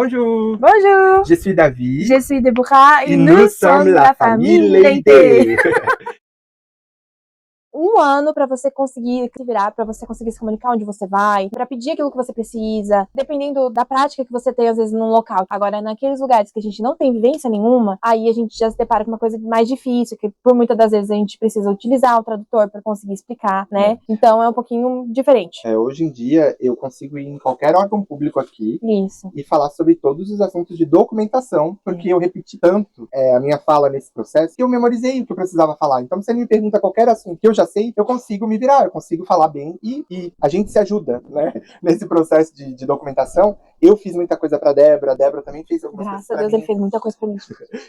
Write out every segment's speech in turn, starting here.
Bonjour. Bonjour. Je suis David. Je suis Deborah et nous sommes la famille Leite. Um ano para você conseguir se virar, para você conseguir se comunicar onde você vai, para pedir aquilo que você precisa, dependendo da prática que você tem, às vezes, num local. Agora, naqueles lugares que a gente não tem vivência nenhuma, aí a gente já se depara com uma coisa mais difícil, que por muitas das vezes a gente precisa utilizar o tradutor para conseguir explicar, né? Então é um pouquinho diferente. Hoje em dia, eu consigo ir em qualquer órgão público aqui Isso. e falar sobre todos os assuntos de documentação, porque eu repeti tanto a minha fala nesse processo que eu memorizei o que eu precisava falar. Então, se você me pergunta qualquer assunto que eu já sei, eu consigo me virar, eu consigo falar bem e a gente se ajuda, né? Nesse processo de documentação. Eu fiz muita coisa pra Débora, a Débora também fez algumas coisas pra mim. Graças a Deus, ele fez muita coisa pra mim.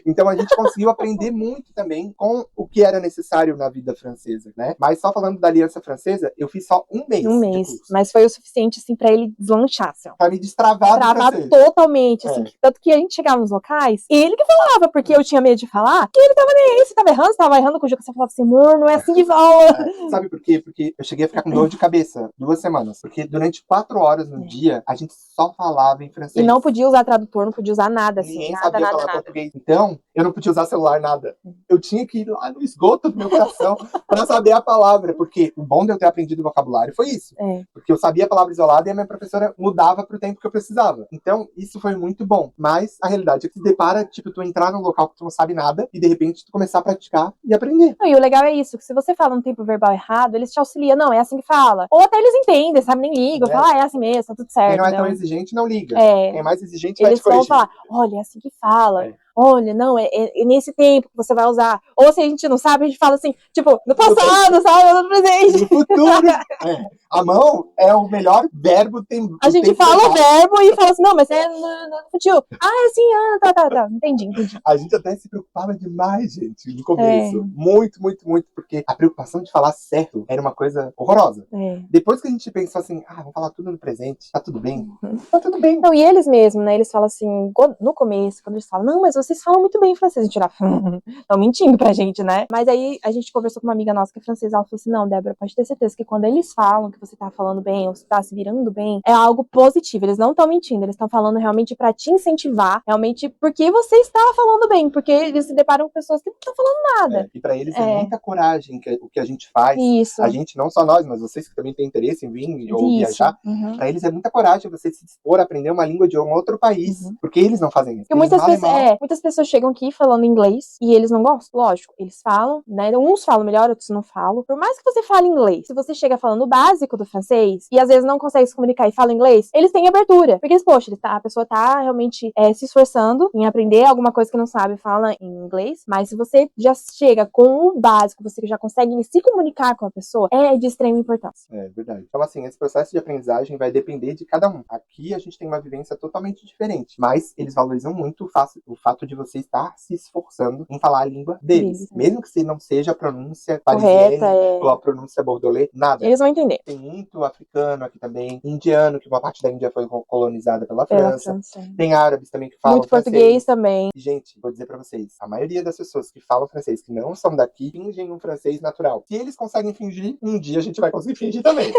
Então a gente conseguiu aprender muito também com o que era necessário na vida francesa, né? Mas só falando da Aliança Francesa, eu fiz só um mês. Um mês, mas foi o suficiente, assim, pra ele deslanchar, assim, ó. Pra me destravar do francês. Totalmente, assim. Tanto que a gente chegava nos locais, ele que falava, porque eu tinha medo de falar, e ele tava nem aí, você tava errando com o jogo, você falava assim, amor, não é assim que fala. Sabe por quê? Porque eu cheguei a ficar com dor de cabeça 2 semanas, porque durante 4 horas no dia, a gente só falava em francês. E não podia usar tradutor, não podia usar nada, assim. Ninguém sabia falar português. Então, eu não podia usar celular, nada. Eu tinha que ir lá no esgoto do meu coração pra saber a palavra, porque o bom de eu ter aprendido vocabulário foi isso. Porque eu sabia a palavra isolada e a minha professora mudava pro tempo que eu precisava. Então, isso foi muito bom. Mas a realidade é que se depara, tipo, tu entrar num local que tu não sabe nada e de repente tu começar a praticar e aprender. E o legal é isso, que se você fala um tempo verbal errado, eles te auxiliam, não, é assim que fala. Ou até eles entendem, sabe, nem ligam, falam, é assim mesmo, tá tudo certo. Quem não é tão exigente não liga. Quem é mais exigente vai te corrigir. Eles vão falar, olha, é assim que fala. Olha, não, é nesse tempo que você vai usar. Ou se a gente não sabe, a gente fala assim, tipo, no passado, sabe? No presente. No futuro. A mão é o melhor verbo. A gente fala o verbo e fala assim, não, mas é no futuro. É assim, tá. Entendi. A gente até se preocupava demais, gente, no começo. Muito, porque a preocupação de falar certo era uma coisa horrorosa. Depois que a gente pensou assim, vamos falar tudo no presente, tá tudo bem? Tá tudo bem. Não, e eles mesmos, né, eles falam assim, no começo, quando eles falam, não, mas vocês falam muito bem francês, a gente era, estão mentindo pra gente, né? Mas aí a gente conversou com uma amiga nossa que é francesa, ela falou assim, não, Débora, pode ter certeza que quando eles falam que você tá falando bem, ou você tá se virando bem, é algo positivo, eles não estão mentindo, eles estão falando realmente pra te incentivar, realmente porque você está falando bem, porque eles se deparam com pessoas que não estão falando nada. E pra eles é muita coragem o que a gente faz. Isso. A gente, não só nós, mas vocês que também têm interesse em vir ou viajar, pra eles é muita coragem você se dispor a aprender uma língua de um outro país, porque eles não fazem isso. Muitas pessoas chegam aqui falando inglês e eles não gostam, lógico, eles falam, né, uns falam melhor, outros não falam. Por mais que você fale inglês, se você chega falando o básico do francês e às vezes não consegue se comunicar e fala inglês, eles têm abertura, porque, poxa, a pessoa tá realmente se esforçando em aprender alguma coisa que não sabe, fala em inglês, mas se você já chega com o básico, você já consegue se comunicar com a pessoa, é de extrema importância. É verdade. Então, assim, esse processo de aprendizagem vai depender de cada um. Aqui a gente tem uma vivência totalmente diferente, mas eles valorizam muito o fato de você estar se esforçando em falar a língua deles. Mesmo que não seja a pronúncia parisienne ou a pronúncia bordelais, nada. Eles vão entender. Tem muito africano aqui também, indiano, que uma parte da Índia foi colonizada pela França. Tem árabes também que falam muito português também. E, gente, vou dizer pra vocês, a maioria das pessoas que falam francês, que não são daqui, fingem um francês natural. Se eles conseguem fingir, um dia a gente vai conseguir fingir também.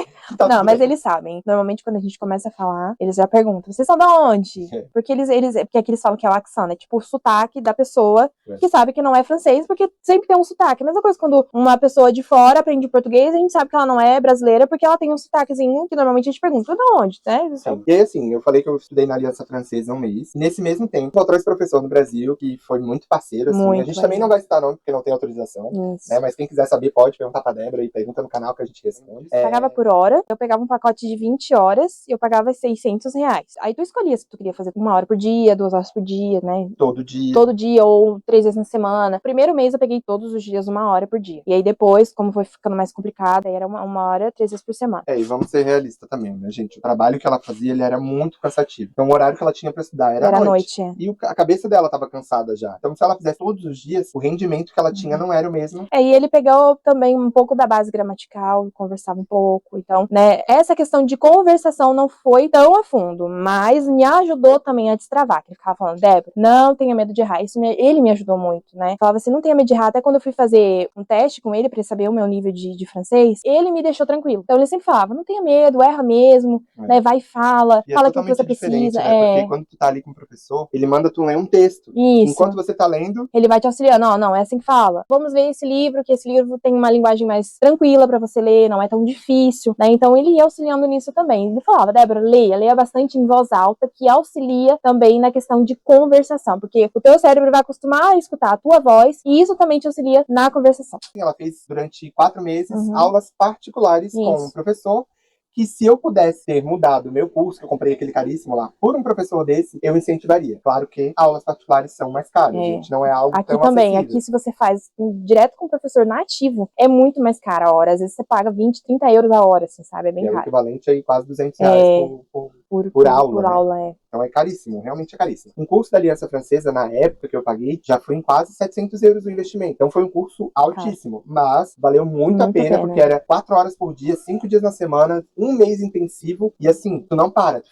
Não, mas eles sabem. Normalmente, quando a gente começa a falar, eles já perguntam, vocês são da onde? Porque porque aqui eles falam que é o accent, né? Tipo, o sotaque da pessoa que sabe que não é francês, porque sempre tem um sotaque. A mesma coisa quando uma pessoa de fora aprende português, a gente sabe que ela não é brasileira, porque ela tem um sotaquezinho que normalmente a gente pergunta, da onde, né? Sim. E aí, assim, eu falei que eu estudei na Aliança Francesa um mês. E nesse mesmo tempo, encontrou esse professor no Brasil, que foi muito parceiro, assim. A gente também não vai citar nome, porque não tem autorização, né? Mas quem quiser saber, pode perguntar pra Débora e pergunta no canal que a gente responde. Pagava por hora, eu pegava um pacote de 20 horas e eu pagava R$600. Aí tu escolhia se tu queria fazer 1 hora por dia, 2 horas por dia, né? Todo dia. Todo dia ou 3 vezes na semana. Primeiro mês eu peguei todos os dias 1 hora por dia. E aí depois, como foi ficando mais complicado, aí era 1 hora, 3 vezes por semana. E vamos ser realistas também, né, gente? O trabalho que ela fazia, ele era muito cansativo. Então o horário que ela tinha pra estudar era à noite. E a cabeça dela tava cansada já. Então se ela fizesse todos os dias, o rendimento que ela tinha não era o mesmo. E ele pegou também um pouco da base gramatical, conversava um pouco. Então, né, essa questão de conversação não foi tão a fundo, mas me ajudou também a destravar. Que ele ficava falando, Débora, não tem tenha medo de errar. Ele me ajudou muito, né? Falava assim, não tenha medo de errar. Até quando eu fui fazer um teste com ele pra saber o meu nível de francês, ele me deixou tranquilo. Então ele sempre falava, não tenha medo, erra mesmo, né? Vai e fala aquilo que você precisa. Né? Porque quando tu tá ali com o professor, ele manda tu ler um texto. Isso. Enquanto você tá lendo, ele vai te auxiliando. Não, é assim que fala. Vamos ver esse livro, que esse livro tem uma linguagem mais tranquila pra você ler, não é tão difícil, né? Então ele ia auxiliando nisso também. Ele falava, Débora, leia bastante em voz alta, que auxilia também na questão de conversação, porque o teu cérebro vai acostumar a escutar a tua voz, e isso também te auxilia na conversação. Ela fez durante 4 meses aulas particulares com um professor, que se eu pudesse ter mudado o meu curso, que eu comprei aquele caríssimo lá, por um professor desse, eu incentivaria. Claro que aulas particulares são mais caras, gente, não é algo aqui tão também, acessível. Aqui se você faz direto com o professor nativo, é muito mais caro a hora. Às vezes você paga 20, 30 euros a hora, assim, sabe? É bem caro. É o equivalente aí quase R$200 por aula. Por aula. Então é caríssimo, realmente é caríssimo. Um curso da Aliança Francesa, na época que eu paguei, já foi em quase 700 euros o investimento. Então foi um curso altíssimo, mas valeu muito a pena, porque era 4 horas por dia, 5 dias na semana, um mês intensivo, e assim, tu não para,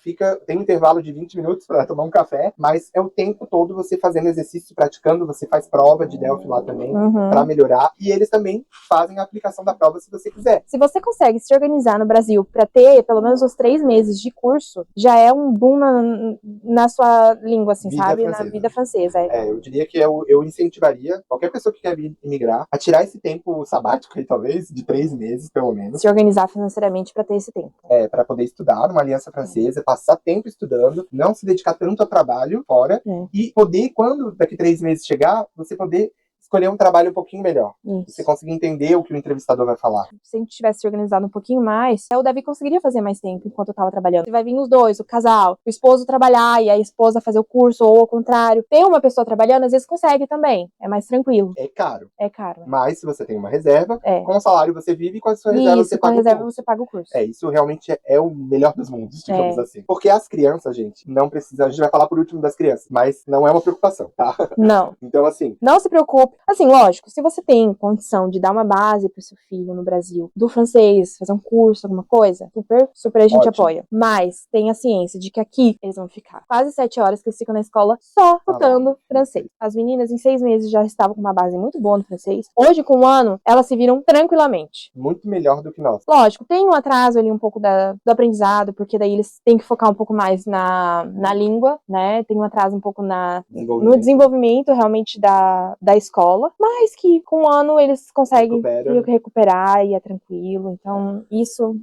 tem um intervalo de 20 minutos para tomar um café, mas é o tempo todo você fazendo exercício, praticando, você faz prova de Delphi lá também, para melhorar, e eles também fazem a aplicação da prova se você quiser. Se você consegue se organizar no Brasil para ter pelo menos os 3 meses de curso, já é um boom na sua língua, assim, sabe? Francesa. Na vida francesa. Eu diria que eu incentivaria qualquer pessoa que quer vir imigrar a tirar esse tempo sabático aí, talvez, de 3 meses, pelo menos. Se organizar financeiramente para ter esse tempo. Para poder estudar numa aliança francesa, passar tempo estudando, não se dedicar tanto ao trabalho fora, e poder, quando daqui 3 meses chegar, você poder escolher um trabalho um pouquinho melhor. Você conseguir entender o que o entrevistador vai falar. Se a gente tivesse se organizado um pouquinho mais, o Davi conseguiria fazer mais tempo enquanto eu tava trabalhando. Vai vir os dois, o casal, o esposo trabalhar e a esposa fazer o curso, ou ao contrário. Ter uma pessoa trabalhando, às vezes consegue também. É mais tranquilo. É caro. É caro. Mas se você tem uma reserva, com o salário você vive e com a sua reserva você paga o curso. Você paga o curso. Isso realmente é o melhor dos mundos, digamos assim. Porque as crianças, gente, não precisam... A gente vai falar por último das crianças, mas não é uma preocupação, tá? Não. Então, assim... Não se preocupe. Assim, lógico, se você tem condição de dar uma base pro seu filho no Brasil, do francês, fazer um curso, alguma coisa, super a gente apoia. Mas tenha ciência de que aqui eles vão ficar quase 7 horas que eles ficam na escola só estudando francês. As meninas em 6 meses já estavam com uma base muito boa no francês. Hoje, com 1 ano, elas se viram tranquilamente. Muito melhor do que nós. Lógico, tem um atraso ali um pouco do aprendizado, porque daí eles têm que focar um pouco mais na língua, né? Tem um atraso um pouco no desenvolvimento realmente da escola, mas que com 1 ano eles conseguem recuperar e é tranquilo. Então, isso...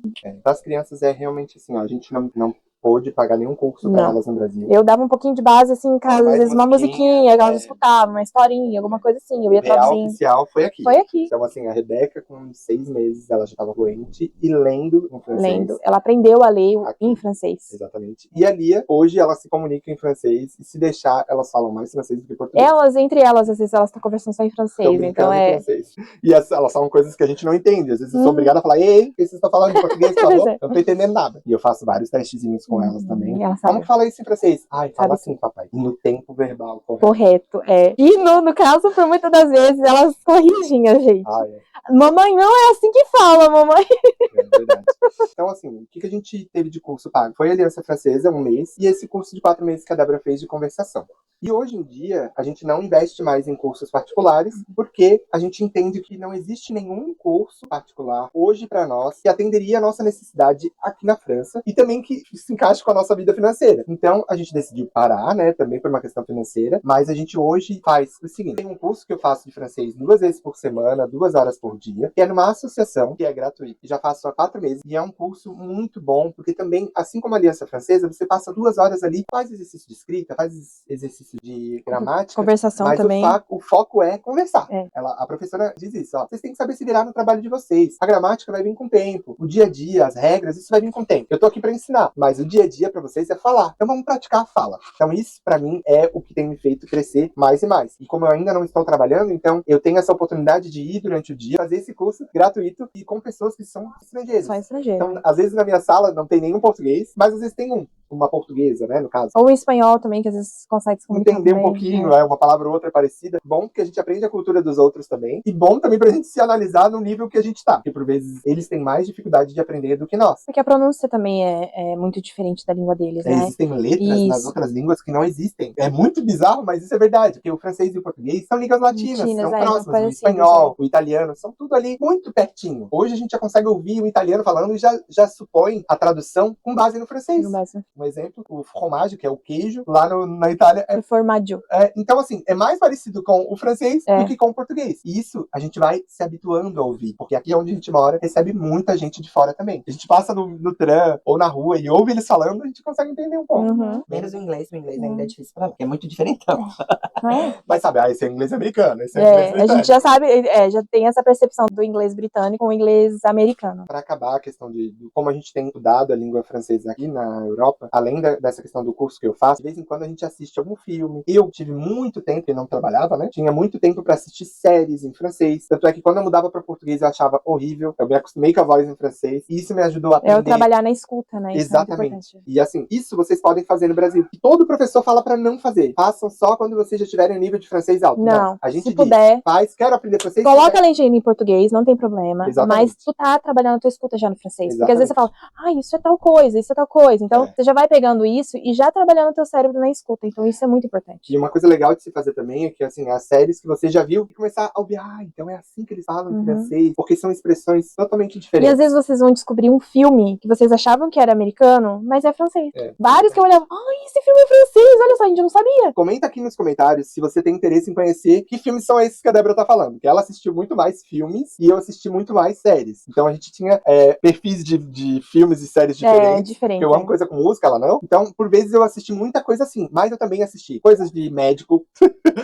Para as crianças é realmente assim, ó, a gente não pôde pagar nenhum curso para elas no Brasil. Eu dava um pouquinho de base, assim, em casa, às vezes uma musiquinha, elas escutavam, uma historinha, alguma coisa assim, eu ia traduzindo. O oficial foi aqui. Foi aqui. Então, assim, a Rebeca, com 6 meses, ela já estava fluente e lendo em francês. Ela aprendeu a ler em francês. Exatamente. E a Lia, hoje, ela se comunica em francês, e se deixar, elas falam mais francês do que português. Entre elas, às vezes, elas estão conversando só em francês, então francês. E elas falam coisas que a gente não entende. Às vezes eu sou obrigada a falar, ei, o que vocês estão falando em português, por favor? Eu não tô entendendo nada. E eu faço vários testezinhos com elas também. Como que fala isso em francês? Fala assim, papai. No tempo verbal, correto. E no caso, por muitas das vezes, elas corrigem a gente. Mamãe, não é assim que fala, mamãe. É verdade. Então, assim, o que a gente teve de curso pago? Foi a Aliança Francesa, 1 mês, e esse curso de 4 meses que a Débora fez de conversação. E hoje em dia, a gente não investe mais em cursos particulares, porque a gente entende que não existe nenhum curso particular hoje para nós que atenderia a nossa necessidade aqui na França, e também que se encaixe com a nossa vida financeira. Então, a gente decidiu parar, né, também por uma questão financeira, mas a gente hoje faz o seguinte: tem um curso que eu faço de francês 2 vezes por semana, 2 horas por dia, que é numa associação que é gratuita, e já faço há 4 meses, e é um curso muito bom, porque também, assim como a Aliança Francesa, você passa 2 horas ali, faz exercício de escrita, faz exercício de gramática, conversação mas também. O foco é conversar. A professora diz isso, vocês têm que saber se virar no trabalho de vocês. A gramática vai vir com o tempo, o dia a dia, as regras, isso vai vir com o tempo. Eu tô aqui pra ensinar, mas o dia a dia pra vocês é falar. Então vamos praticar a fala. Então isso, pra mim, é o que tem me feito crescer mais e mais. E como eu ainda não estou trabalhando, então eu tenho essa oportunidade de ir durante o dia, fazer esse curso gratuito e com pessoas que são estrangeiras. Só estrangeiros. Então, às vezes na minha sala não tem nenhum português, mas às vezes tem um. uma portuguesa, né, no caso. Ou em espanhol também, que às vezes consegue se comunicar Entender um também, pouquinho, uma palavra ou outra parecida. Bom que a gente aprende a cultura dos outros também. E bom também pra gente se analisar no nível que a gente tá. Porque por vezes eles têm mais dificuldade de aprender do que nós. Porque a pronúncia também é muito diferente da língua deles, né? Existem letras nas outras línguas que não existem. É muito bizarro, mas isso é verdade. Porque o francês e o português são línguas latinas, são próximas. O espanhol, o italiano, são tudo ali muito pertinho. Hoje a gente já consegue ouvir o italiano falando e já supõe a tradução com base no francês. Um exemplo, o fromage, que é o queijo, lá na Itália é formaggio. Então, assim, é mais parecido com o francês do que com o português. E isso a gente vai se habituando a ouvir. Porque aqui onde a gente mora, recebe muita gente de fora também. A gente passa no tram ou na rua e ouve eles falando, a gente consegue entender um pouco. Menos o inglês ainda é difícil pra mim, porque é muito diferentão. Mas sabe, esse é inglês americano, esse é inglês britânico. A gente já sabe, já tem essa percepção do inglês britânico com o inglês americano. Para acabar a questão de como a gente tem estudado a língua francesa aqui na Europa, além dessa questão do curso que eu faço, de vez em quando a gente assiste algum filme. Eu tive muito tempo, e não trabalhava, né? Tinha muito tempo para assistir séries em francês. Tanto é que quando eu mudava para português eu achava horrível. Eu me acostumei com a voz em francês. E isso me ajudou a aprender. Eu trabalhar na escuta, né? Isso exatamente. E assim, isso vocês podem fazer no Brasil. E todo professor fala para não fazer. Façam só quando vocês já tiverem um nível de francês alto. Não. A gente se puder, quero aprender francês. Coloca a legenda em português, não tem problema. Exatamente. Mas tu tá trabalhando a tua escuta já no francês. Exatamente. Porque às vezes você fala, isso é tal coisa, isso é tal coisa. Então você já vai pegando isso e já trabalhando o teu cérebro na escuta. Então isso é muito importante. E uma coisa legal de se fazer também é que, assim, as séries que você já viu, e começar a ouvir, então é assim que eles falam em francês, porque são expressões totalmente diferentes. E às vezes vocês vão descobrir um filme que vocês achavam que era americano, mas é francês. Vários que eu olhava, esse filme é francês, olha só, a gente não sabia. Comenta aqui nos comentários se você tem interesse em conhecer que filmes são esses que a Débora tá falando. Que ela assistiu muito mais filmes e eu assisti muito mais séries. Então a gente tinha perfis de filmes e séries diferentes. Porque eu amo coisa com música, ela não. Então, por vezes eu assisti muita coisa assim. Mas eu também assisti coisas de médico.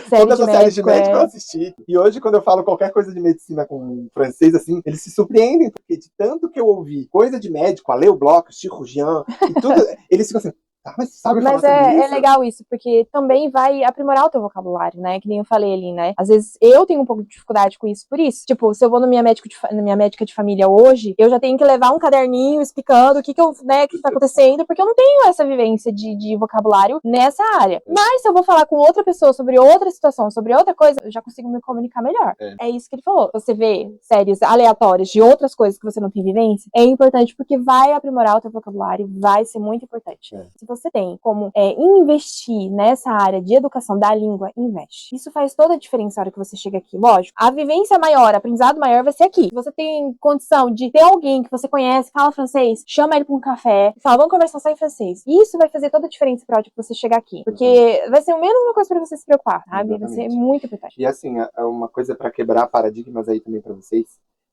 Todas as séries de médico eu assisti. E hoje, quando eu falo qualquer coisa de medicina com francês, assim, eles se surpreendem. Porque de tanto que eu ouvi coisa de médico, a Leo Bloch, cirurgião e tudo, eles ficam assim... mas sabe falar sobre isso? É legal isso, porque também vai aprimorar o teu vocabulário, né? Que nem eu falei ali, né? Às vezes eu tenho um pouco de dificuldade com isso, por isso. Tipo, se eu vou na minha médica de família hoje, eu já tenho que levar um caderninho explicando o que tá acontecendo, porque eu não tenho essa vivência de vocabulário nessa área. Mas se eu vou falar com outra pessoa sobre outra situação, sobre outra coisa, eu já consigo me comunicar melhor. É isso que ele falou. Você vê séries aleatórias de outras coisas que você não tem vivência, é importante porque vai aprimorar o teu vocabulário, vai ser muito importante. Se você tem como investir nessa área de educação da língua, investe. Isso faz toda a diferença na hora que você chega aqui. Lógico, a vivência maior, aprendizado maior vai ser aqui. Se você tem condição de ter alguém que você conhece, fala francês, chama ele para um café e fala, vamos conversar só em francês. Isso vai fazer toda a diferença pra hora que você chegar aqui. Porque vai ser o menos uma coisa pra você se preocupar, sabe? Vai ser muito importante. E assim, uma coisa pra quebrar paradigmas aí também pra vocês.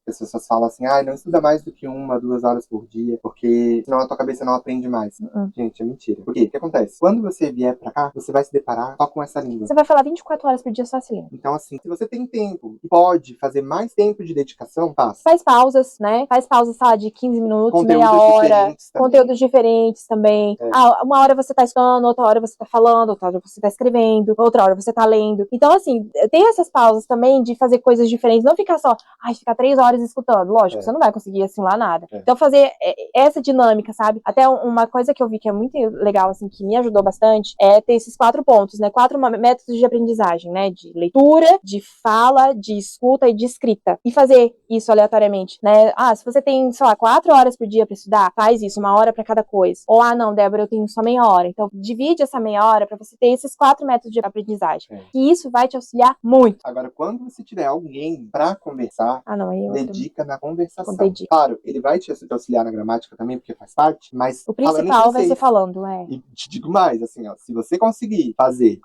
As pessoas falam assim, não estuda mais do que 1 a 2 horas por dia, porque senão a tua cabeça não aprende mais. Gente, é mentira. Por quê? O que acontece? Quando você vier pra cá, você vai se deparar só com essa língua. Você vai falar 24 horas por dia só essa língua. Então, assim, se você tem tempo e pode fazer mais tempo de dedicação, faça. Faz pausas, né? Faz pausas, sei lá, de 15 minutos, meia hora. Conteúdos diferentes também. Uma hora você tá estudando, outra hora você tá falando, outra hora você tá escrevendo, outra hora você tá lendo. Então, assim, tem essas pausas também de fazer coisas diferentes. Não ficar só, ficar 3 horas escutando. Lógico, você não vai conseguir assimilar nada. Então, fazer essa dinâmica, sabe? Até uma coisa que eu vi que é muito legal, assim, que me ajudou bastante, é ter esses 4 pontos, né? 4 métodos de aprendizagem, né? De leitura, de fala, de escuta e de escrita. E fazer isso aleatoriamente, né? Se você tem, sei lá, 4 horas por dia pra estudar, faz isso, 1 hora pra cada coisa. Ou, não, Débora, eu tenho só meia hora. Então, divide essa meia hora pra você ter esses 4 métodos de aprendizagem. E isso vai te auxiliar muito. Agora, quando você tiver alguém pra conversar, dedica na conversação. Claro, ele vai te auxiliar na gramática também, porque faz parte, mas o principal vai ser falando, E te digo mais, assim, se você conseguir fazer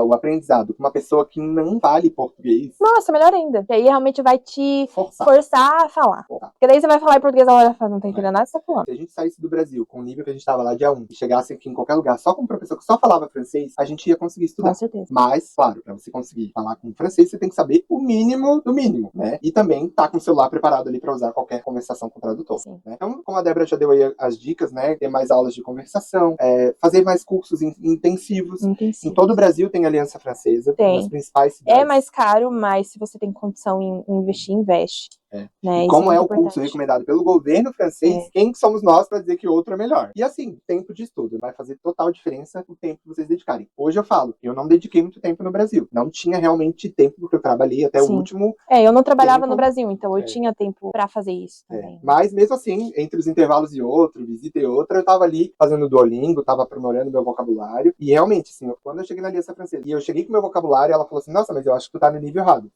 o aprendizado com uma pessoa que não fale português... Nossa, melhor ainda. Porque aí realmente vai te forçar a falar. Porque daí você vai falar em português, a hora não tá entendendo nada que você tá falando. Se a gente saísse do Brasil com o nível que a gente tava lá de A1 e chegasse aqui em qualquer lugar só com um professor que só falava francês, a gente ia conseguir estudar. Com certeza. Mas, claro, pra você conseguir falar com francês, você tem que saber o mínimo do mínimo, né? E também tá com o celular preparado ali pra usar qualquer conversação com o tradutor. Né? Então, como a Débora já deu aí as dicas, né? Ter mais aulas de conversação, fazer mais cursos intensivos. Em todo o Brasil tem Aliança Francesa. Nas principais cidades. É mais caro, mas se você tem condição em investir, investe. Né? E como é o curso recomendado pelo governo francês, quem somos nós para dizer que outro é melhor? E assim, tempo de estudo vai fazer total diferença o tempo que vocês dedicarem. Hoje eu falo, eu não dediquei muito tempo no Brasil. Não tinha realmente tempo, porque eu trabalhei até o último. Eu não trabalhava no Brasil, então eu tinha tempo para fazer isso também. Mas mesmo assim, entre os intervalos e outro, visita e outra, eu tava ali fazendo Duolingo, tava aprimorando meu vocabulário. E realmente, assim, quando eu cheguei na Aliança Francesa e eu cheguei com meu vocabulário, ela falou assim: nossa, mas eu acho que tu tá no nível errado.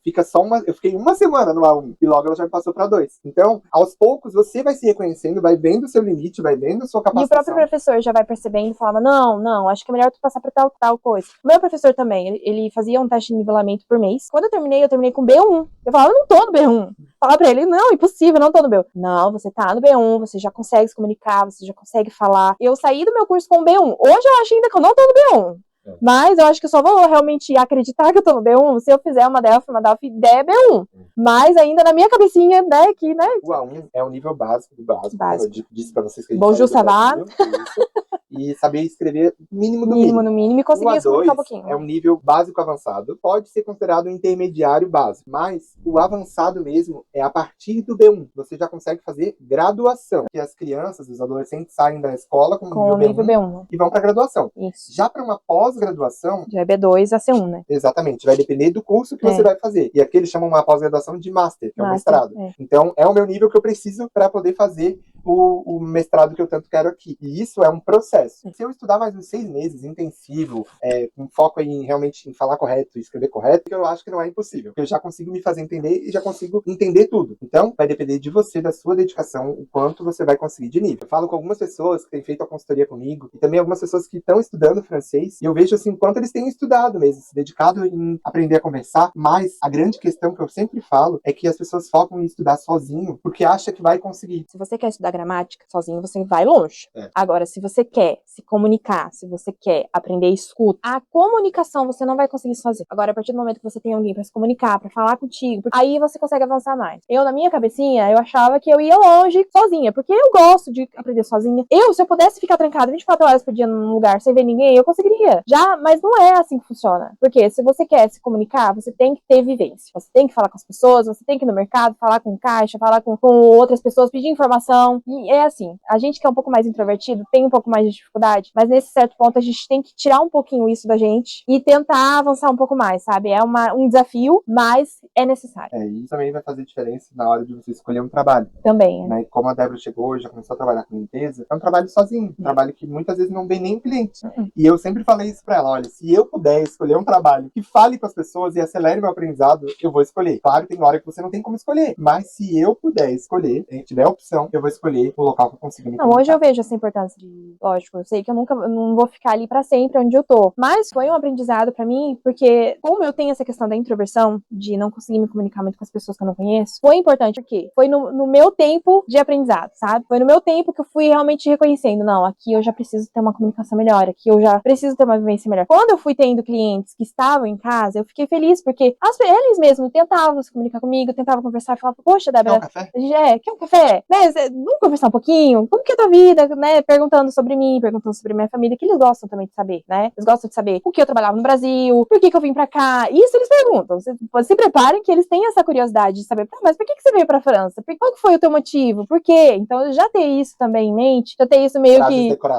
Eu fiquei uma semana no A1 e logo ela já me passou pra 2. Então, aos poucos, você vai se reconhecendo, vai vendo o seu limite, vai vendo a sua capacitação. E o próprio professor já vai percebendo e falava: não, acho que é melhor tu passar pra tal coisa. O meu professor também, ele fazia um teste de nivelamento por mês. Quando eu terminei com B1. Eu falava: eu não tô no B1. Falava pra ele: não, impossível, não tô no B1. Não, você tá no B1, você já consegue se comunicar, você já consegue falar. Eu saí do meu curso com B1. Hoje eu acho ainda que eu não tô no B1. Mas eu acho que eu só vou realmente acreditar que eu tô no B1 se eu fizer uma DELF e der B1. Mas ainda na minha cabecinha, né, que, né? O A1 é o nível básico do básico. Eu disse pra vocês que a gente Bonjour, ça va? E saber escrever mínimo do mínimo. No mínimo, e conseguir se comunicar um pouquinho. É um nível básico avançado. Pode ser considerado um intermediário básico. Mas o avançado mesmo é a partir do B1. Você já consegue fazer graduação. Que as crianças, os adolescentes saem da escola com o nível B1 e vão pra graduação. Isso. Já para uma pós-graduação... Já é B2 a C1, né? Exatamente. Vai depender do curso que você vai fazer. E aqui eles chamam uma pós-graduação de Master, que é um mestrado. Então, é o meu nível que eu preciso para poder fazer o mestrado que eu tanto quero aqui. E isso é um processo. Se eu estudar mais uns 6 meses, intensivo, com foco em realmente em falar correto e escrever correto, eu acho que não é impossível. Eu já consigo me fazer entender e já consigo entender tudo. Então, vai depender de você, da sua dedicação, o quanto você vai conseguir de nível. Eu falo com algumas pessoas que têm feito a consultoria comigo e também algumas pessoas que estão estudando francês e eu vejo assim, quanto eles têm estudado mesmo, se dedicado em aprender a conversar, mas a grande questão que eu sempre falo é que as pessoas focam em estudar sozinho porque acha que vai conseguir. Se você quer estudar gramática, sozinho você vai longe. Agora, se você quer se comunicar, se você quer aprender escuta, a comunicação você não vai conseguir sozinho. Agora, a partir do momento que você tem alguém pra se comunicar, pra falar contigo, aí você consegue avançar mais. Eu, na minha cabecinha, eu achava que eu ia longe sozinha, porque eu gosto de aprender sozinha. Se eu pudesse ficar trancada 24 horas por dia num lugar sem ver ninguém, eu conseguiria. Mas não é assim que funciona. Porque se você quer se comunicar, você tem que ter vivência. Você tem que falar com as pessoas, você tem que ir no mercado, falar com caixa, falar com outras pessoas, pedir informação. E é assim, a gente que é um pouco mais introvertido tem um pouco mais de dificuldade, mas nesse certo ponto a gente tem que tirar um pouquinho isso da gente e tentar avançar um pouco mais, sabe? É um desafio, mas é necessário. E isso também vai fazer diferença na hora de você escolher um trabalho. Também, né? Como a Débora chegou, já começou a trabalhar com limpeza, é um trabalho sozinho, um trabalho que muitas vezes não vem nem cliente. E eu sempre falei isso pra ela: olha, se eu puder escolher um trabalho que fale com as pessoas e acelere meu aprendizado, eu vou escolher. Claro, tem hora que você não tem como escolher, mas se eu puder escolher, se tiver a opção, eu vou escolher o local que eu consigo me comunicar. Hoje eu vejo essa importância de, lógico, eu sei que eu não vou ficar ali pra sempre onde eu tô, mas foi um aprendizado pra mim, porque como eu tenho essa questão da introversão, de não conseguir me comunicar muito com as pessoas que eu não conheço, foi importante, porque foi no meu tempo de aprendizado, sabe? Foi no meu tempo que eu fui realmente reconhecendo: não, aqui eu já preciso ter uma comunicação melhor, aqui eu já preciso ter uma vivência melhor. Quando eu fui tendo clientes que estavam em casa, eu fiquei feliz, porque eles mesmos tentavam se comunicar comigo, tentavam conversar, falavam: poxa, Débora, quer um café? Quer um café? Né? Vamos conversar um pouquinho? Como que é a tua vida? Né? Perguntando sobre mim, perguntando sobre minha família, que eles gostam também de saber, né? Eles gostam de saber o que eu trabalhava no Brasil, por que eu vim pra cá. Isso eles perguntam. Se preparem que eles têm essa curiosidade de saber: mas por que você veio pra França? Qual que foi o teu motivo? Por quê? Então, já ter isso também em mente, já ter isso meio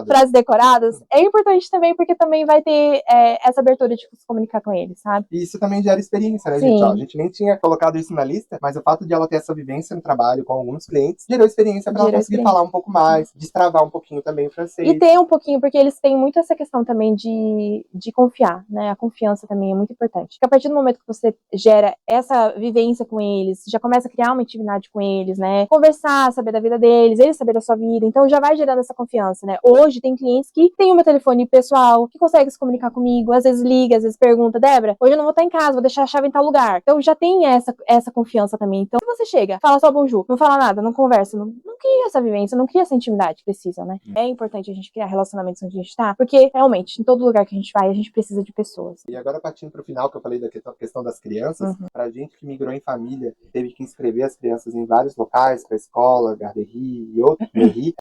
frases decoradas, é importante também, porque também vai ter essa abertura de se comunicar com eles, sabe? E isso também gera experiência, né, gente? A gente nem tinha colocado isso na lista, mas o fato de ela ter essa vivência no trabalho com alguns clientes gerou experiência pra ela conseguir falar um pouco mais, destravar um pouquinho também o francês. E ter um pouquinho, porque eles têm muito essa questão também de confiar, né? A confiança também é muito importante. Porque a partir do momento que você gera essa vivência com eles, já começa a criar uma intimidade com eles, né? Conversar, saber da vida deles, eles saber da sua vida, então já vai gerando essa confiança, né? Hoje tem clientes que têm o meu telefone pessoal, que conseguem se comunicar comigo, às vezes liga, às vezes pergunta: Débora, hoje eu não vou estar em casa, vou deixar a chave em tal lugar. Então já tem essa confiança também. Então, se você chega, fala só bonjour, não fala nada, não conversa, não cria essa vivência, não cria essa intimidade que precisa, né? É importante a gente criar relacionamentos onde a gente tá, porque realmente, em todo lugar que a gente vai, a gente precisa de pessoas. E agora, partindo pro final, que eu falei da questão das crianças, pra gente que migrou em família, teve que inscrever as crianças em vários locais, pra escola, garderie e outros,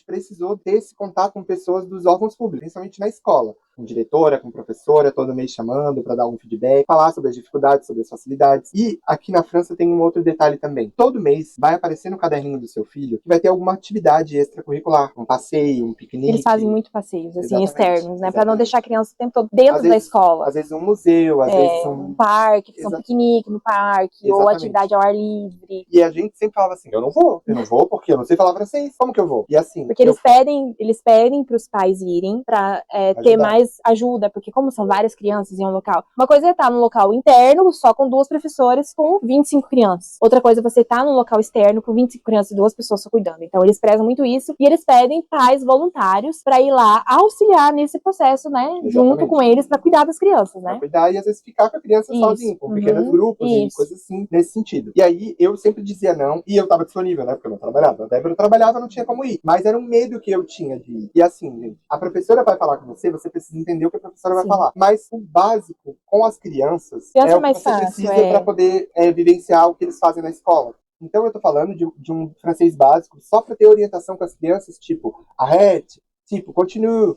precisou ter esse contato com pessoas dos órgãos públicos, principalmente na escola. com diretora, com professora, todo mês chamando para dar um feedback, falar sobre as dificuldades, sobre as facilidades. E aqui na França tem um outro detalhe também. Todo mês vai aparecer no caderninho do seu filho que vai ter alguma atividade extracurricular, um passeio, um piquenique. Eles fazem muito passeios, assim, Exatamente, externos, né? Pra não exatamente. deixar a criança o tempo todo dentro Às da vezes- escola. Às vezes um museu, às vezes Um parque, fazer um Exa- piquenique no parque, ou Exatamente. atividade ao ar livre. E a gente sempre falava assim, eu não vou porque eu não sei falar francês, como que eu vou? E assim, Porque eles pedem pros pais irem pra ter Ajudar. mais ajuda, porque como são várias crianças em um local, uma coisa é estar num local interno só com 2 professores com 25 crianças. Outra coisa é você estar num local externo com 25 crianças e 2 pessoas só cuidando. Então eles prezam muito isso e eles pedem pais voluntários pra ir lá auxiliar nesse processo, né? Exatamente. Junto com eles pra cuidar das crianças, pra né? cuidar e às vezes ficar com a criança Isso. sozinho, com pequenos grupos e Isso. coisas assim, nesse sentido. E aí eu sempre dizia não, e eu tava disponível, né, porque eu não trabalhava. Até quando eu trabalhava, não tinha como ir. Mas era um medo que eu tinha de ir. E assim, gente, a professora vai falar com você, você precisa entender o que a professora vai Sim. falar. Mas o básico com as crianças Criança é é o que mais você fácil, precisa para poder vivenciar o que eles fazem na escola. Então eu tô falando de um francês básico só para ter orientação com as crianças, tipo, arrête, tipo, continue,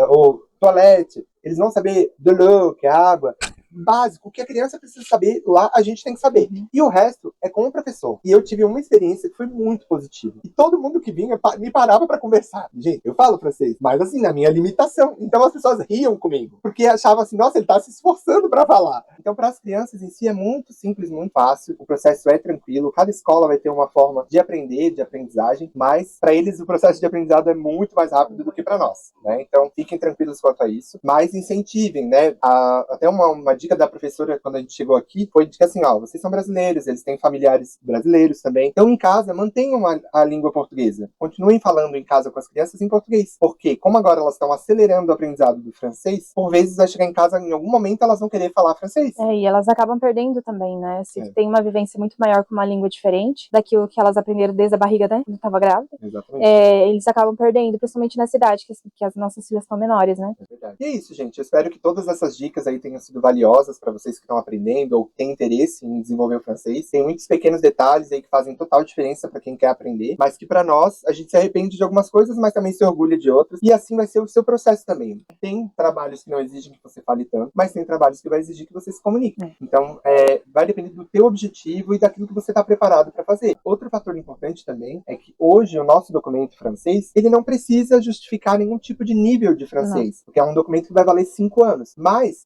ou toilette. Eles vão saber de l'eau, que é água. Básico, o que a criança precisa saber, lá a gente tem que saber. E o resto é com o professor. E eu tive uma experiência que foi muito positiva. E todo mundo que vinha me parava pra conversar. Gente, eu falo francês, mas assim, na minha limitação. Então as pessoas riam comigo. Porque achavam assim, nossa, ele tá se esforçando pra falar. Então para as crianças em si é muito simples, muito fácil. O processo é tranquilo. Cada escola vai ter uma forma de aprender, de aprendizagem. Mas para eles o processo de aprendizado é muito mais rápido do que para nós, né? Então fiquem tranquilos quanto a isso. Mas incentivem, né? Até uma dica da professora quando a gente chegou aqui foi de que assim, ó, vocês são brasileiros, eles têm familiares brasileiros também. Então em casa mantenham a língua portuguesa. Continuem falando em casa com as crianças em português. Porque como agora elas estão acelerando o aprendizado do francês, por vezes vai chegar em casa em algum momento elas vão querer falar francês. E elas acabam perdendo também, né? Se tem uma vivência muito maior com uma língua diferente daquilo que elas aprenderam desde a barriga, né? Quando estava grávida. Exatamente. Eles acabam perdendo, principalmente na cidade, que as nossas filhas são menores, né? É verdade. E é isso, gente. Eu espero que todas essas dicas aí tenham sido valiosas para vocês que estão aprendendo ou têm interesse em desenvolver o francês. Tem muitos pequenos detalhes aí que fazem total diferença para quem quer aprender, mas que para nós a gente se arrepende de algumas coisas, mas também se orgulha de outras. E assim vai ser o seu processo também. Tem trabalhos que não exigem que você fale tanto, mas tem trabalhos que vai exigir que você se comunique. Então, vai depender do teu objetivo e daquilo que você está preparado para fazer. Outro fator importante também é que hoje o nosso documento francês, ele não precisa justificar nenhum tipo de nível de francês, porque é um documento que vai valer 5 anos. Mas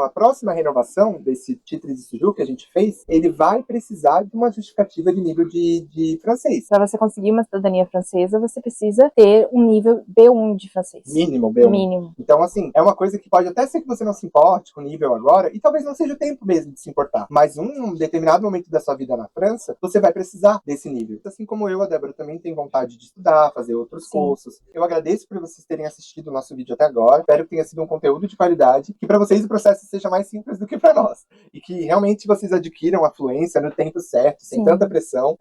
a próxima renovação desse título de séjour que a gente fez, ele vai precisar de uma justificativa de nível de francês. Para você conseguir uma cidadania francesa, você precisa ter um nível B1 de francês. Mínimo, B1. Mínimo. Então, assim, é uma coisa que pode até ser que você não se importe com o nível agora, e talvez não seja o tempo mesmo de se importar. Mas um determinado momento da sua vida na França, você vai precisar desse nível. Assim como eu, a Débora também tem vontade de estudar, fazer outros cursos. Eu agradeço por vocês terem assistido o nosso vídeo até agora. Espero que tenha sido um conteúdo de qualidade, que para vocês o processo seja mais simples do que para nós. E que realmente vocês adquiram a fluência no tempo certo, sem tanta pressão,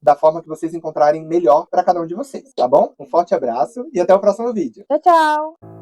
da forma que vocês encontrarem melhor para cada um de vocês, tá bom? Um forte abraço e até o próximo vídeo. Tchau, tchau!